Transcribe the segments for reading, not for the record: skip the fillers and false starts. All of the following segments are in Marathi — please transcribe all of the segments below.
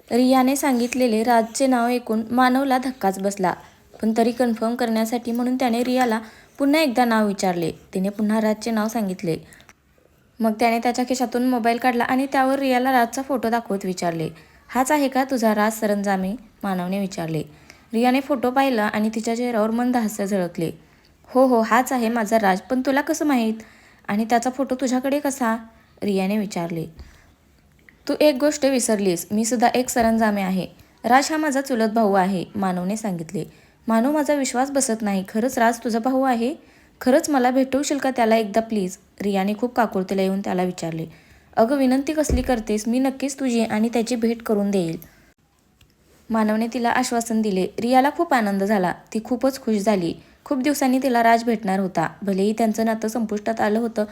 रियाने सांगितलेले राजचे नाव ऐकून मानवला धक्काच बसला, पण तरी कन्फर्म करण्यासाठी म्हणून त्याने रियाला पुन्हा एकदा नाव विचारले. तिने पुन्हा राजचे नाव सांगितले. मग त्याने त्याच्या खिशातून मोबाईल काढला आणि त्यावर रियाला राजचा फोटो दाखवत विचारले, हाच आहे का तुझा राज सरंजामे? मानवने विचारले. रियाने फोटो पाहिला आणि तिच्या चेहऱ्यावर मंद हास्य झळकले. हो हो, हाच आहे माझा राज, पण तुला कसं माहीत? आणि त्याचा फोटो तुझ्याकडे कसा? रियाने विचारले. तू एक गोष्ट विसरलीस, मी सुद्धा एक सरंजामे आहे. राज हा माझा चुलत भाऊ आहे, मानवने सांगितले. मानव, माझा विश्वास बसत नाही. खरंच राज तुझा भाऊ आहे? खरंच मला भेटवशील का त्याला एकदा प्लीज? रियाने खूप काकुळतीला येऊन त्याला विचारले. अगं विनंती कसली करतेस? मी नक्कीच तुझी आणि त्याची भेट करून देईल. मानवने तिला आश्वासन दिले. रियाला खूप आनंद झाला. ती खूपच खुश झाली. खूप दिवसांनी तिला राज भेटणार होता. भलेही त्यांचं नातं संपुष्टात आलं होतं,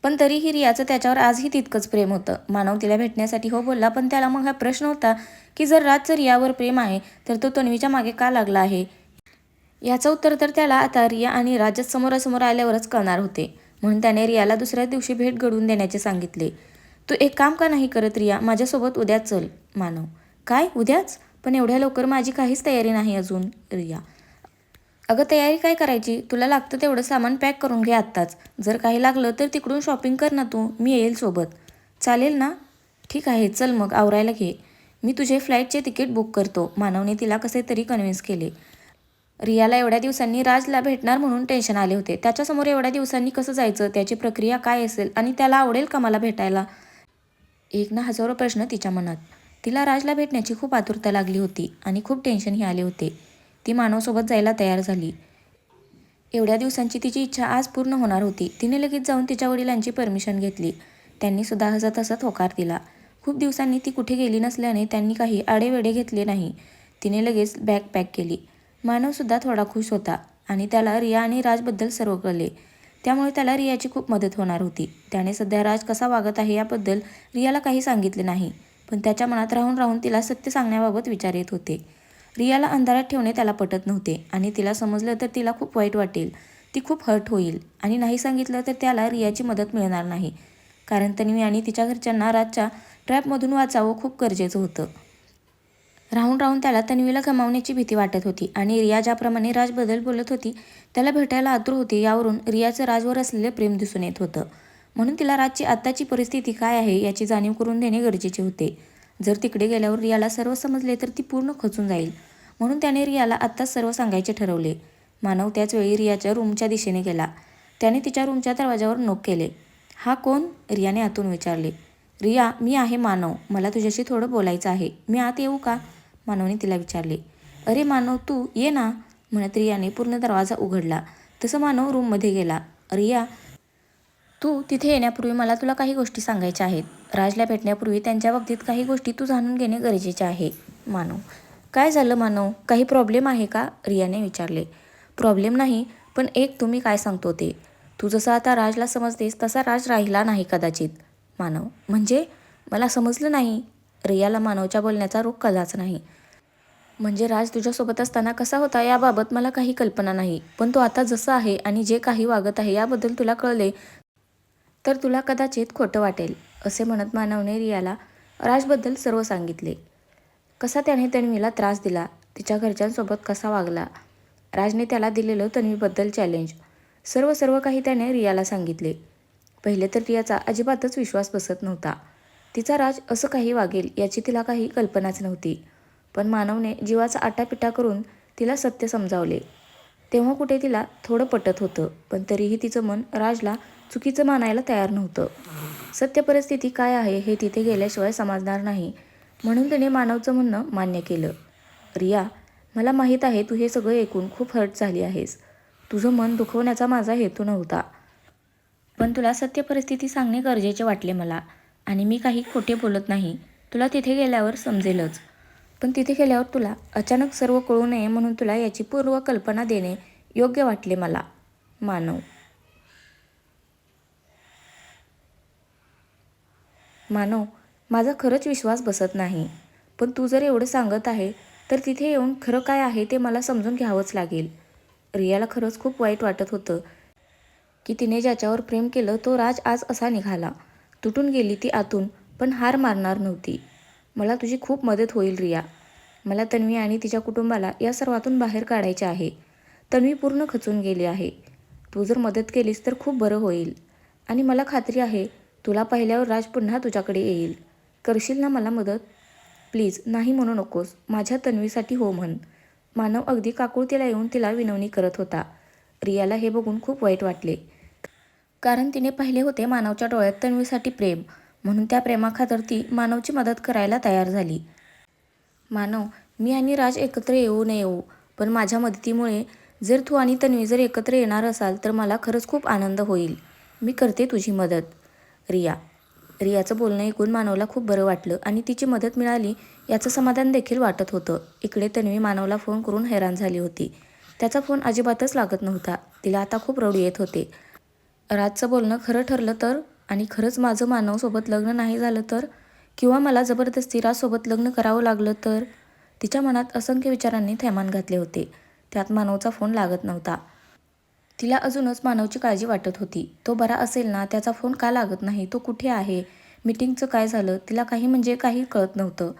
पण तरीही रियाचं त्याच्यावर आजही तितकंच प्रेम होतं. मानव तिला भेटण्यासाठी हो बोलला, पण त्याला मग हा प्रश्न होता की जर राजचं रियावर प्रेम आहे तर तो तन्वीच्या मागे का लागला आहे? याचं उत्तर तर त्याला आता रिया आणि राजच समोरासमोर आल्यावरच कळणार होते. म्हणून त्याने रियाला दुसऱ्या दिवशी भेट घडवून देण्याचे सांगितले. तू एक काम का नाही करत रिया, माझ्यासोबत उद्या चल. मानव. काय उद्याच? पण एवढ्या लवकर माझी काहीच तयारी नाही अजून. रिया. अगं तयारी काय करायची? तुला लागतं तेवढं सामान पॅक करून घे आत्ताच. जर काही लागलं तर तिकडून शॉपिंग कर ना तू, मी येईल सोबत. चालेल ना? ठीक आहे, चल मग आवरायला घे. मी तुझे फ्लाईटचे तिकीट बुक करतो. मानवने तिला कसे तरी कन्व्हिन्स केले. रियाला एवढ्या दिवसांनी राजला भेटणार म्हणून टेन्शन आले होते. त्याच्यासमोर एवढ्या दिवसांनी कसं जायचं? त्याची प्रक्रिया काय असेल? आणि त्याला आवडेल का मला भेटायला? एक ना हजारो प्रश्न तिच्या मनात. तिला राजला भेटण्याची खूप आतुरता लागली होती आणि खूप टेन्शनही आले होते. ती मानवसोबत जायला तयार झाली. एवढ्या दिवसांची तिची इच्छा आज पूर्ण होणार होती. तिने लगेच जाऊन तिच्या वडिलांची परमिशन घेतली. त्यांनी सुद्धा हसत हसत होकार दिला. खूप दिवसांनी ती कुठे गेली नसल्याने त्यांनी काही आडेवेडे घेतले नाही. तिने लगेच बॅग पॅक केली. मानवसुद्धा थोडा खुश होता आणि त्याला रिया आणि राजबद्दल सर्व कळले. त्यामुळे त्याला रियाची खूप मदत होणार होती. त्याने सध्या राज कसा वागत आहे याबद्दल रियाला काही सांगितले नाही, पण त्याच्या मनात राहून राहून तिला सत्य सांगण्याबाबत विचार येत होते. रियाला अंधारात ठेवणे त्याला पटत नव्हते आणि तिला समजलं तर तिला खूप वाईट वाटेल. ती खूप हर्ट होईल आणि नाही सांगितलं तर त्याला रियाची मदत मिळणार नाही. कारण तन्वी आणि तिच्या घरच्यांना राजच्या ट्रॅपमधून वाचावं खूप गरजेचं होतं. राहून राहून त्याला तन्वीला गमावण्याची भीती वाटत होती आणि रिया ज्याप्रमाणे राजबद्दल बोलत होती, त्याला भेटायला आतुर होती. यावरून रियाचं राजवर असलेले प्रेम दिसून येत होतं. म्हणून तिला राजची आत्ताची परिस्थिती काय आहे याची जाणीव करून देणे गरजेचे होते. जर तिकडे गेल्यावर रियाला सर्व समजले तर ती पूर्ण खचून जाईल. म्हणून त्याने रियाला आत्ताच सर्व सांगायचे ठरवले. मानव त्याच वेळी रियाच्या रूमच्या दिशेने गेला. त्याने तिच्या रूमच्या दरवाजावर नोक केले. हा कोण? रियाने आतून विचारले. रिया, मी आहे मानव. मला तुझ्याशी थोडं बोलायचं आहे. मी आत येऊ का? मानवने तिला विचारले. अरे मानव, तू ये ना, म्हणत रियाने पूर्ण दरवाजा उघडला. तसं मानव रूममध्ये गेला. रिया, तू तिथे येण्यापूर्वी मला तुला काही गोष्टी सांगायच्या आहेत. राजला भेटण्यापूर्वी त्यांच्या बाबतीत काही गोष्टी तू जाणून घेणे गरजेचे आहे. मानव. काय झालं मानव? काही प्रॉब्लेम आहे का? रियाने विचारले. प्रॉब्लेम नाही, पण एक तुम्ही काय सांगतो ते. तू जसं आता राजला समजतेस तसा राज राहिला नाही कदाचित. मानव. म्हणजे? मला समजलं नाही. रियाला मानवच्या बोलण्याचा रोग कळलाच नाही. म्हणजे राज तुझ्यासोबत असताना कसा होता याबाबत मला काही कल्पना नाही, पण तो आता जसं आहे आणि जे काही वागत आहे याबद्दल तुला कळले तर तुला कदाचित खोटं वाटेल. असे म्हणत मानवने रियाला राजबद्दल सर्व सांगितले. कसा त्याने तन्वीला त्रास दिला, तिच्या घरच्यांसोबत कसा वागला, राजने त्याला दिलेलं तन्वीबद्दल चॅलेंज, सर्व सर्व काही त्याने रियाला सांगितले. पहिले तर रियाचा अजिबातच विश्वास बसत नव्हता. तिचा राज असं काही वागेल याची तिला काही कल्पनाच नव्हती. पण मानवने जीवाचा आटापिटा करून तिला सत्य समजावले. तेव्हा कुठे तिला थोडं पटत होतं, पण तरीही तिचं मन राजला चुकीचं मानायला तयार नव्हतं. सत्य परिस्थिती काय आहे हे तिथे गेल्याशिवाय समजणार नाही, म्हणून तिने मानवचं म्हणणं मान्य केलं. रिया, मला माहीत आहे तू हे सगळं ऐकून खूप हर्ट झाली आहेस. तुझं मन दुखवण्याचा माझा हेतू नव्हता. पण तुला सत्य परिस्थिती सांगणे गरजेचे वाटले मला, आणि मी काही खोटे बोलत नाही. तुला तिथे गेल्यावर समजेलच. पण तिथे गेल्यावर तुला अचानक सर्व कळू नये म्हणून तुला याची पूर्व कल्पना देणे योग्य वाटले मला. मानव. मानव, माझा खरंच विश्वास बसत नाही. पण तू जर एवढं सांगत आहे तर तिथे येऊन खरं काय आहे ते मला समजून घ्यावंच लागेल. रियाला खरंच खूप वाईट वाटत होतं की तिने ज्याच्यावर प्रेम केलं तो राज आज असा निघाला. तुटून गेली ती आतून, पण हार मारणार नव्हती. मला तुझी खूप मदत होईल रिया. मला तन्वी आणि तिच्या कुटुंबाला या सर्वातून बाहेर काढायचे आहे. तन्वी पूर्ण खचून गेली आहे. तू जर मदत केलीस तर खूप बरं होईल. आणि मला खात्री आहे तुला पाहिल्यावर राज पुन्हा तुझ्याकडे येईल. करशील ना मला मदत? प्लीज नाही म्हणू नकोस. माझ्या तन्वीसाठी हो म्हण. मानव अगदी काकुळतीला येऊन तिला विनवणी करत होता. रियाला हे बघून खूप वाईट वाटले. कारण तिने पाहिले होते मानवच्या डोळ्यात तन्वीसाठी प्रेम, म्हणून त्या प्रेमाखातर ती मानवची मदत करायला तयार झाली. मानव, मी आणि राज एकत्र येऊ न येऊ, पण माझ्या मदतीमुळे जर तू आणि तन्वी जर एकत्र येणार असाल तर मला खरंच खूप आनंद होईल. मी करते तुझी मदत. रियाचं बोलणं ऐकून मानवला खूप बरं वाटलं आणि तिची मदत मिळाली याचं समाधान देखील वाटत होतं. इकडे तन्वी मानवला फोन करून हैराण झाली होती. त्याचा फोन अजिबातच लागत नव्हता. तिला आता खूप रडू येत होते. राजचं बोलणं खरं ठरलं तर, आणि खरंच माझं मानवसोबत लग्न नाही झालं तर, किंवा मला जबरदस्ती राजसोबत लग्न करावं लागलं तर, तिच्या मनात असंख्य विचारांनी थैमान घातले होते. त्यात मानवचा फोन लागत नव्हता. तिला अजूनच मानवची काळजी वाटत होती. तो बरा असेल ना? त्याचा फोन का लागत नाही? तो कुठे आहे? मीटिंगचं काय झालं? तिला काही म्हणजे काही कळत नव्हतं.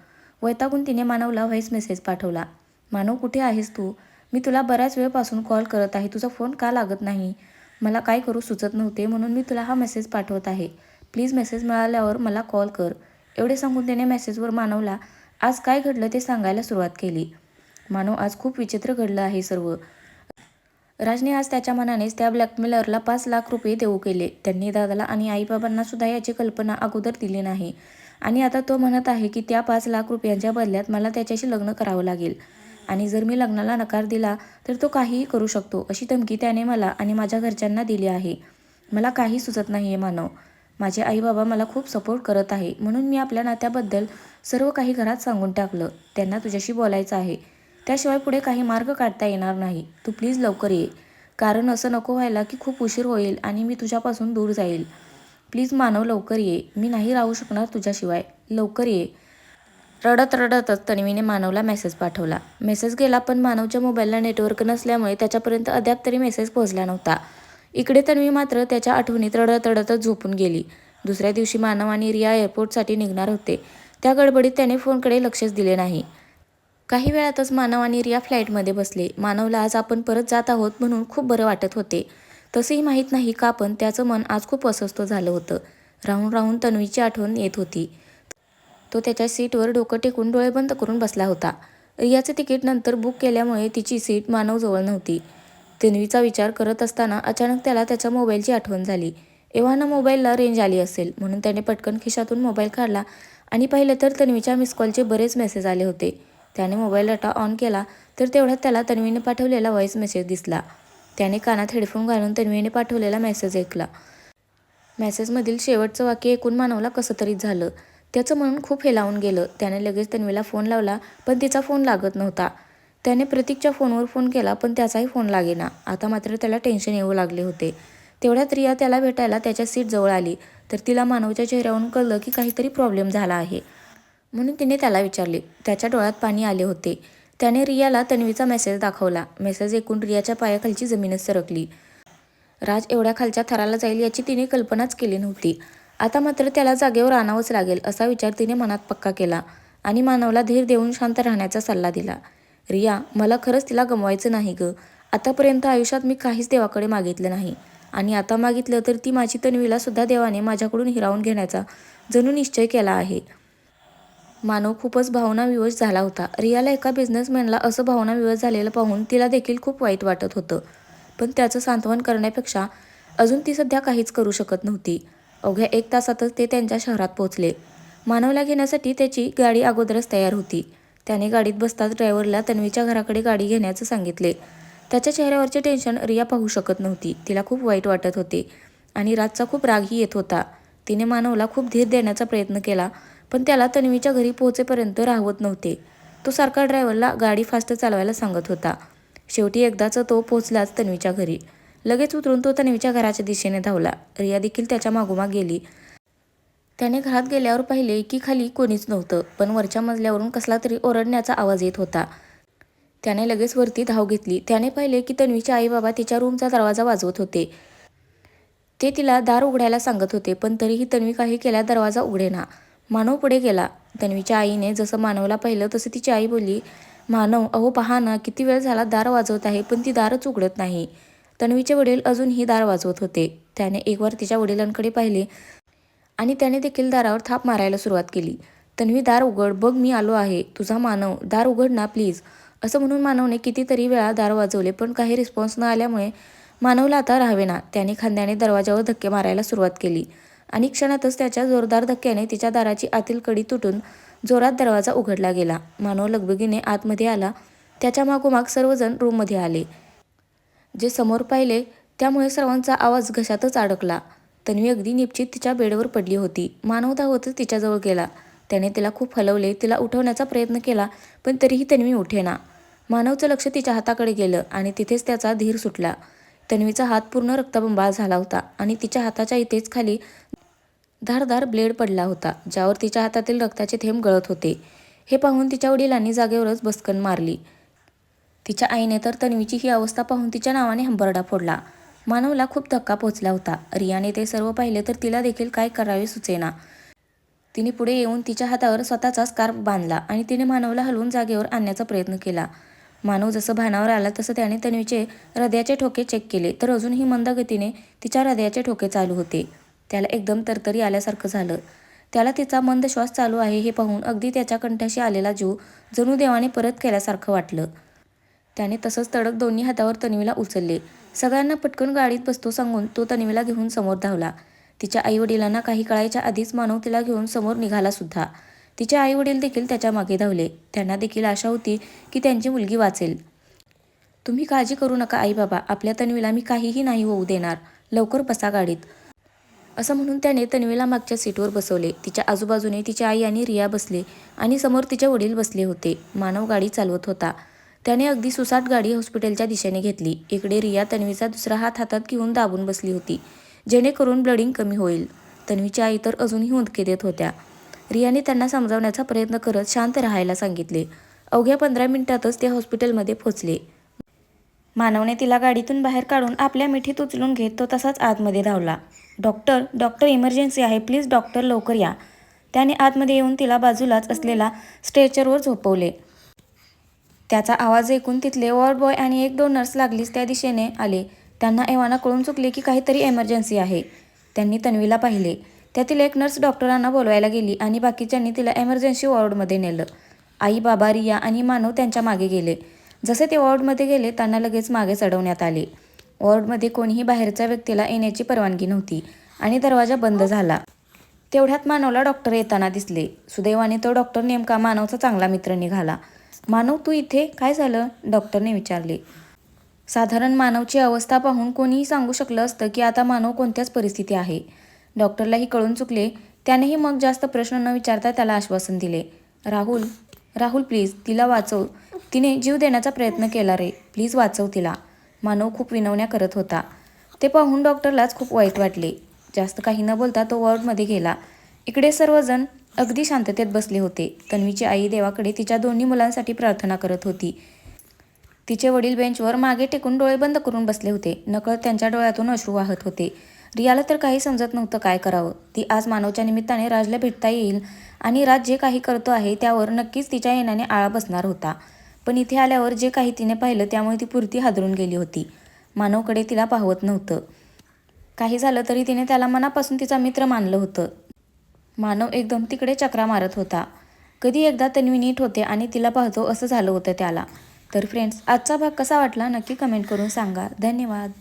वैतागून तिने मानवला व्हॉईस मेसेज पाठवला. मानव, कुठे आहेस तू? मी तुला बऱ्याच वेळपासून कॉल करत आहे. तुझा फोन का लागत नाही? मला काय करू सुचत नव्हते, म्हणून मी तुला हा मेसेज पाठवत आहे. प्लीज मेसेज मिळाल्यावर मला कॉल कर. एवढे सांगून त्याने मेसेजवर मानवला आज काय घडलं ते सांगायला सुरुवात केली. मानव, आज खूप विचित्र घडलं आहे सर्व. राजने आज त्याच्या मनानेच त्या ब्लॅकमेलरला 5 लाख रुपये देऊ केले. त्यांनी दादाला आणि आईबाबांना सुद्धा याची कल्पना अगोदर दिली नाही. आणि आता तो म्हणत आहे की त्या 5 लाख रुपयांच्या बदल्यात मला त्याच्याशी लग्न करावं लागेल. आणि जर मी लग्नाला नकार दिला तर तो काहीही करू शकतो, अशी धमकी त्याने मला आणि माझ्या घरच्यांना दिली आहे. मला काही सुचत नाही आहे मानव. माझे आईबाबा मला खूप सपोर्ट करत आहे, म्हणून मी आपल्या नात्याबद्दल सर्व काही घरात सांगून टाकलं. त्यांना तुझ्याशी बोलायचं आहे. त्याशिवाय पुढे काही मार्ग काढता येणार नाही. तू प्लीज लवकर ये. कारण असं नको व्हायला की खूप उशीर होईल आणि मी तुझ्यापासून दूर जाईल. प्लीज मानव, लवकर ये. मी नाही राहू शकणार तुझ्याशिवाय. लवकर ये. रडत रडतच तन्वीने मानवला मेसेज पाठवला. मेसेज गेला, पण मानवच्या मोबाईलला नेटवर्क नसल्यामुळे त्याच्यापर्यंत अद्याप तरी मेसेज पोहोचला नव्हता. इकडे तन्वी मात्र त्याच्या आठवणीत रडत रडतच झोपून गेली. दुसऱ्या दिवशी मानव आणि रिया एअरपोर्टसाठी निघणार होते. त्या गडबडीत त्याने फोनकडे लक्षच दिले नाही. काही वेळातच मानव आणि रिया फ्लाईटमध्ये बसले. मानवला आज आपण परत जात आहोत म्हणून खूप बरं वाटत होते. तसेही माहीत नाही का, पण त्याचं मन आज खूप अस्वस्थ झालं होतं. राहून राहून तन्वीची आठवण येत होती. तो त्याच्या सीटवर डोकं टेकून डोळे बंद करून बसला होता. रियाचे तिकीट नंतर बुक केल्यामुळे तिची सीट मानवजवळ नव्हती. तन्वीचा विचार करत असताना अचानक त्याला त्याच्या मोबाईलची आठवण झाली. एव्हाना मोबाईलला रेंज आली असेल, म्हणून त्याने पटकन खिशातून मोबाईल काढला आणि पाहिलं तर तन्वीच्या मिस कॉलचे बरेच मेसेज आले होते. त्याने मोबाईल डाटा ऑन केला तर तेवढ्यात त्याला तन्वीने पाठवलेला व्हॉईस मेसेज दिसला. त्याने कानात हेडफोन घालून तन्वीने पाठवलेला मेसेज ऐकला. मेसेजमधील शेवटचं वाक्य ऐकून मानवला कसं तरीच झालं. त्याचं मन खूप हेलावून गेलं. त्याने लगेच तन्वीला फोन लावला, पण तिचा फोन लागत नव्हता. त्याने प्रतीकच्या फोनवर फोन केला, पण त्याचाही फोन लागेना. आता मात्र त्याला टेन्शन येऊ लागले होते. तेवढ्यात रिया त्याला भेटायला त्याच्या सीटजवळ आली, तर तिला मानवच्या चेहऱ्यावरून कळलं की काहीतरी प्रॉब्लेम झाला आहे. म्हणून तिने त्याला विचारले. त्याच्या डोळ्यात पाणी आले होते. त्याने रियाला तन्वीचा मेसेज दाखवला. मेसेज ऐकून रियाच्या पायाखालची जमीनच सरकली. राज एवढ्या खालच्या थराला जाईल याची तिने कल्पनाच केली नव्हती. आता मात्र त्याला जागेवर आणावंच लागेल असा विचार तिने मनात पक्का केला आणि मानवला धीर देऊन शांत राहण्याचा सल्ला दिला. रिया, मला खरंच तिला गमवायचं नाही गं. आतापर्यंत आयुष्यात मी काहीच देवाकडे मागितलं नाही, आणि आता मागितलं तर ती माझी तन्वीला सुद्धा देवाने माझ्याकडून हिरावून घेण्याचा जणू निश्चय केला आहे. मानव खूपच भावनाविवश झाला होता. रियाला एका बिझनेसमॅनला असं भावनाविवश झालेलं पाहून तिला देखील खूप वाईट वाटत होतं. पण त्याचं सांत्वन करण्यापेक्षा अजून ती सध्या काहीच करू शकत नव्हती. अवघ्या 1 तासातच ते त्यांच्या शहरात पोहोचले. मानवला घेण्यासाठी त्याची गाडी अगोदरच तयार होती. त्याने गाडीत बसताच ड्रायव्हरला तन्वीच्या घराकडे गाडी घेण्याचं सांगितले. त्याच्या चेहऱ्यावरचे टेन्शन रिया पाहू शकत नव्हती. तिला खूप वाईट वाटत होते आणि राजचा खूप रागही येत होता. तिने मानवला खूप धीर देण्याचा प्रयत्न केला, पण त्याला तन्वीच्या घरी पोहोचेपर्यंत राहवत नव्हते. तो सारखा ड्रायव्हरला गाडी फास्ट चालवायला सांगत होता. शेवटी एकदाच तो पोहोचलाच तन्वीच्या घरी. लगेच उतरून तो तन्वीच्या घराच्या दिशेने धावला. रिया देखील त्याच्या मागोमाग गेली. त्याने घरात गेल्यावर पाहिले की खाली कोणीच नव्हतं, पण वरच्या मजल्यावरून कसला तरी ओरडण्याचा आवाज येत होता. त्याने लगेच वरती धाव घेतली. त्याने पाहिले की तन्वीचे आई बाबा तिच्या रूमचा दरवाजा वाजवत होते. ते तिला दार उघडायला सांगत होते, पण तरीही तन्वी काही केल्या दरवाजा उघडेना. मानव पुढे गेला. तन्वीच्या आईने जसं मानवला पाहिलं तसं तिची आई बोलली, मानव, अहो पहा ना, किती वेळ झाला दार वाजवत आहे पण ती दारच उघडत नाही. तन्वीचे वडील अजूनही दार वाजवत होते. त्याने एकवार तिच्या वडिलांकडे पाहिले आणि त्याने देखील दारावर थाप मारायला सुरुवात केली. तन्वी, दार उघड, बघ मी आलो आहे. तुझा मानव, दार उघड ना प्लीज. असं म्हणून मानवने कितीतरी वेळा दार वाजवले पण काही रिस्पॉन्स न आल्यामुळे मानवला आता राहावेना. त्याने खांद्याने दरवाजावर धक्के मारायला सुरुवात केली आणि क्षणातच त्याच्या जोरदार धक्क्याने तिच्या दाराची आतील कडी तुटून जोरात दरवाजा उघडला गेला. मानव लगबगीने आतमध्ये आला. त्याच्या मागोमाग सर्वजण रूममध्ये आले. जे समोर पाहिले त्यामुळे सर्वांचा आवाज घशातच अडकला. तन्वी अगदी निपचित तिच्या बेडवर पडली होती. मानव धावतच तिच्याजवळ गेला. त्याने तिला खूप हलवले, तिला उठवण्याचा प्रयत्न केला पण तरीही तन्वी उठेना. मानवचं लक्ष तिच्या हाताकडे गेलं आणि तिथेच त्याचा धीर सुटला. तन्वीचा हात पूर्ण रक्तबंबाळ झाला होता आणि तिच्या हाताच्या इथेच खाली धारदार ब्लेड पडला होता, ज्यावर तिच्या हातातील रक्ताचे थेंब गळत होते. हे पाहून तिच्या वडिलांनी जागेवरच बसकन मारली. तिच्या आईने तर तन्वीची ही अवस्था पाहून तिच्या नावाने हंबरडा फोडला. मानवला खूप धक्का पोचला होता. रियाने ते सर्व पाहिले तर तिला देखील काय करावे सुचेना. तिने पुढे येऊन तिच्या हातावर स्वतःचा स्कार्फ बांधला आणि तिने मानवला हलवून जागेवर आणण्याचा प्रयत्न केला. मानव जसं भानावर आला तसं त्याने तन्वीचे हृदयाचे ठोके चेक केले तर अजूनही मंद गतीने तिच्या हृदयाचे ठोके चालू होते. त्याला एकदम तरतरी आल्यासारखं झालं. त्याला तिचा मंद श्वास चालू आहे हे पाहून अगदी त्याच्या कंठाशी आलेला जीव जणू देवाने परत केल्यासारखं वाटलं. त्याने तसंच तडक दोन्ही हातावर तन्वीला उचलले. सगळ्यांना पटकन गाडीत बसतो सांगून तो तन्वीला घेऊन समोर धावला. तिच्या आईवडिलांना काही कळायच्या आधीच मानव तिला घेऊन समोर निघाला सुद्धा. तिचे आईवडील देखील त्याच्या मागे धावले. त्यांना देखील आशा होती की त्यांची मुलगी वाचेल. तुम्ही काळजी करू नका आई बाबा, आपल्या तन्वीला मी काहीही नाही होऊ देणार. लवकर बसा गाडीत. असं म्हणून त्याने तन्वीला मागच्या सीटवर बसवले. तिच्या आजूबाजूने तिची आई आणि रिया बसले आणि समोर तिचे वडील बसले होते. मानव गाडी चालवत होता. त्याने अगदी सुसाट गाडी हॉस्पिटलच्या दिशेने घेतली. इकडे रिया तन्वीचा दुसरा हात हातात घेऊन दाबून बसली होती, जेणेकरून ब्लडिंग कमी होईल. तन्वीची आई तर अजूनही हुंदके देत होत्या. रियाने त्यांना समजावण्याचा प्रयत्न करत शांत राहायला सांगितले. अवघ्या 15 मिनिटातच ते हॉस्पिटलमध्ये पोहोचले. मानवने तिला गाडीतून बाहेर काढून आपल्या मिठीत उचलून घेत तो तसाच आतमध्ये धावला. डॉक्टर, डॉक्टर, इमर्जन्सी आहे, प्लीज डॉक्टर लवकर या. त्याने आतमध्ये येऊन तिला बाजूलाच असलेला स्ट्रेचरवर झोपवले. त्याचा आवाज ऐकून तिथले वॉर्ड बॉय आणि 1-2 नर्स लागलीच त्या दिशेने आले. त्यांना एव्हाना कळून चुकले की काहीतरी इमर्जन्सी आहे. त्यांनी तन्वीला पाहिले. त्यातील एक नर्स डॉक्टरांना बोलवायला गेली आणि बाकीच्यांनी तिला इमर्जन्सी वॉर्डमध्ये नेलं. आई, बाबा, रिया आणि मानव त्यांच्या मागे गेले. जसे ते वॉर्डमध्ये गेले त्यांना लगेच मागे चढवण्यात आले. वॉर्डमध्ये कोणीही बाहेरच्या व्यक्तीला येण्याची परवानगी नव्हती आणि दरवाजा बंद झाला. तेवढ्यात मानवला डॉक्टर येताना दिसले. सुदैवाने तो डॉक्टर नेमका मानवचा चांगला मित्र निघाला. मानव, तू इथे? काय झालं? डॉक्टरने विचारले. साधारण मानवची अवस्था पाहून कोणीही सांगू शकलं असतं की आता मानव कोणत्याच परिस्थिती आहे. डॉक्टरलाही कळून चुकले. त्यानेही मग जास्त प्रश्न न विचारता त्याला आश्वासन दिले. राहुल, राहुल प्लीज, तिला वाचव. तिने जीव देण्याचा प्रयत्न केला रे, प्लीज वाचव तिला. मानव खूप विनवण्या करत होता. ते पाहून डॉक्टरलाच खूप वाईट वाटले. जास्त काही न बोलता तो वॉर्डमध्ये गेला. इकडे सर्वजण अगदी शांततेत बसले होते. तन्वीची आई देवाकडे तिच्या दोन्ही मुलांसाठी प्रार्थना करत होती. तिचे वडील बेंचवर मागे टेकून डोळे बंद करून बसले होते. नकळत त्यांच्या डोळ्यातून अश्रू वाहत होते. रियाला तर काही समजत नव्हतं काय करावं. ती आज मानवच्या निमित्ताने राजला भेटता येईल आणि राज जे काही करतो आहे त्यावर नक्कीच तिच्या येण्याने आळा बसणार होता. पण इथे आल्यावर जे काही तिने पाहिलं त्यामुळे ती पुरती हादरून गेली होती. मानवकडे तिला पाहवत नव्हतं. काही झालं तरी तिने त्याला मनापासून तिचा मित्र मानलं होतं. मानव एकदम तिकडे चक्रा मारत होता. कधी एकदा तन्वी नीट होते आणि तिला पाहतो असं झालं होतं त्याला. तर फ्रेंड्स, आजचा भाग कसा वाटला नक्की कमेंट करून सांगा. धन्यवाद.